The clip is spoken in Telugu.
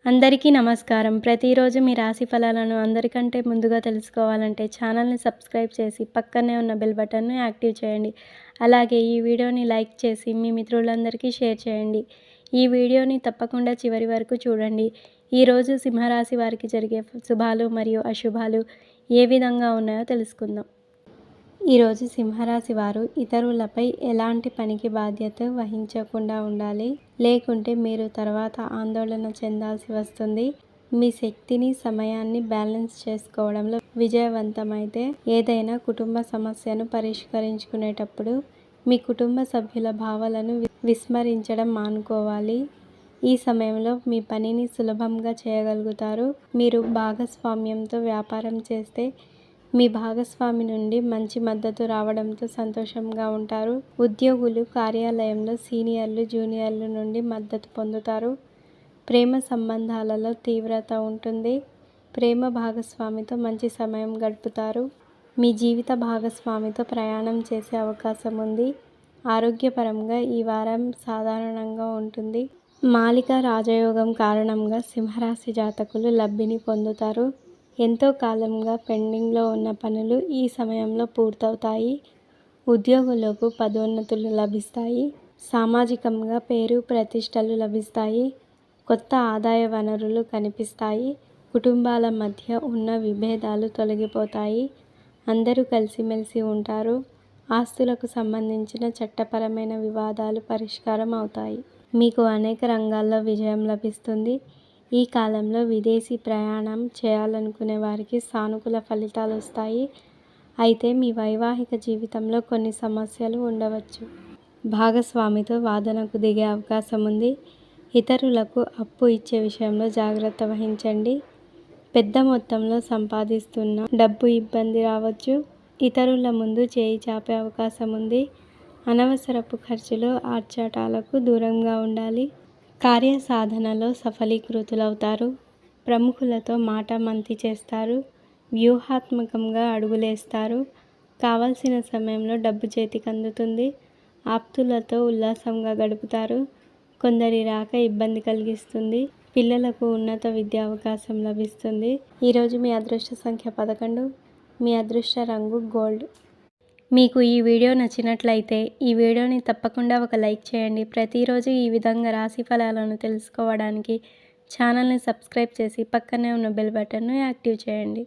అందరికీ నమస్కారం. ప్రతిరోజు మీ రాశి ఫలాలను అందరికంటే ముందుగా తెలుసుకోవాలంటే ఛానల్‌ని సబ్స్క్రైబ్ చేసి పక్కనే ఉన్న బెల్ బటన్‌ని యాక్టివ్ చేయండి. అలాగే ఈ వీడియోని లైక్ చేసి మీ మిత్రులందరికీ షేర్ చేయండి. ఈ వీడియోని తప్పకుండా చివరి వరకు చూడండి. ఈరోజు సింహరాశి వారికి జరిగే శుభాలు మరియు అశుభాలు ఏ విధంగా ఉన్నాయో తెలుసుకుందాం. ఈరోజు సింహరాశి వారు ఇతరులపై ఎలాంటి పనికి బాధ్యత వహించకుండా ఉండాలి. లేకుంటే మీరు తర్వాత ఆందోళన చెందాల్సి వస్తుంది. మీ శక్తిని, సమయాన్ని బ్యాలెన్స్ చేసుకోవడంలో విజయవంతమైతే ఏదైనా కుటుంబ సమస్యను పరిష్కరించుకునేటప్పుడు మీ కుటుంబ సభ్యుల భావాలను విస్మరించడం మానుకోవాలి. ఈ సమయంలో మీ పనిని సులభంగా చేయగలుగుతారు. మీరు భాగస్వామ్యంతో వ్యాపారం చేస్తే మీ భాగస్వామి నుండి మంచి మద్దతు రావడంతో సంతోషంగా ఉంటారు. ఉద్యోగులు కార్యాలయంలో సీనియర్లు, జూనియర్ల నుండి మద్దతు పొందుతారు. ప్రేమ సంబంధాలలో తీవ్రత ఉంటుంది. ప్రేమ భాగస్వామితో మంచి సమయం గడుపుతారు. మీ జీవిత భాగస్వామితో ప్రయాణం చేసే అవకాశం ఉంది. ఆరోగ్యపరంగా ఈ వారం సాధారణంగా ఉంటుంది. మాలిక రాజయోగం కారణంగా సింహరాశి జాతకులు లబ్ధిని పొందుతారు. ఎంతో కాలంగా పెండింగ్లో ఉన్న పనులు ఈ సమయంలో పూర్తవుతాయి. ఉద్యోగులకు పదోన్నతులు లభిస్తాయి. సామాజికంగా పేరు ప్రతిష్టలు లభిస్తాయి. కొత్త ఆదాయ వనరులు కనిపిస్తాయి. కుటుంబాల మధ్య ఉన్న విభేదాలు తొలగిపోతాయి. అందరూ కలిసిమెలిసి ఉంటారు. ఆస్తులకు సంబంధించిన చట్టపరమైన వివాదాలు పరిష్కారం అవుతాయి. మీకు అనేక రంగాల్లో విజయం లభిస్తుంది. ఈ కాలంలో విదేశీ ప్రయాణం చేయాలనుకునే వారికి సానుకూల ఫలితాలు వస్తాయి. అయితే మీ వైవాహిక జీవితంలో కొన్ని సమస్యలు ఉండవచ్చు. భాగస్వామితో వాదనకు దిగే అవకాశం ఉంది. ఇతరులకు అప్పు ఇచ్చే విషయంలో జాగ్రత్త వహించండి. పెద్ద మొత్తంలో సంపాదిస్తున్న డబ్బు ఇబ్బంది రావచ్చు. ఇతరుల ముందు చేయి చాపే అవకాశం ఉంది. అనవసరపు ఖర్చులు, ఆర్చాటాలకు దూరంగా ఉండాలి. కార్యసాధనలో సఫలీకృతులవుతారు. ప్రముఖులతో మాట మంతి చేస్తారు. వ్యూహాత్మకంగా అడుగులేస్తారు. కావలసిన సమయంలో డబ్బు చేతికి అందుతుంది. ఆప్తులతో ఉల్లాసంగా గడుపుతారు. కొందరి రాక ఇబ్బంది కలిగిస్తుంది. పిల్లలకు ఉన్నత విద్యా అవకాశం లభిస్తుంది. ఈరోజు మీ అదృష్ట సంఖ్య 11. మీ అదృష్ట రంగు గోల్డ్. మీకు ఈ వీడియో నచ్చినట్లయితే ఈ వీడియోని తప్పకుండా ఒక లైక్ చేయండి. ప్రతిరోజు ఈ విధంగా రాశి ఫలాలను తెలుసుకోవడానికి ఛానల్ని సబ్స్క్రైబ్ చేసి పక్కనే ఉన్న బెల్ బటన్ను యాక్టివ్ చేయండి.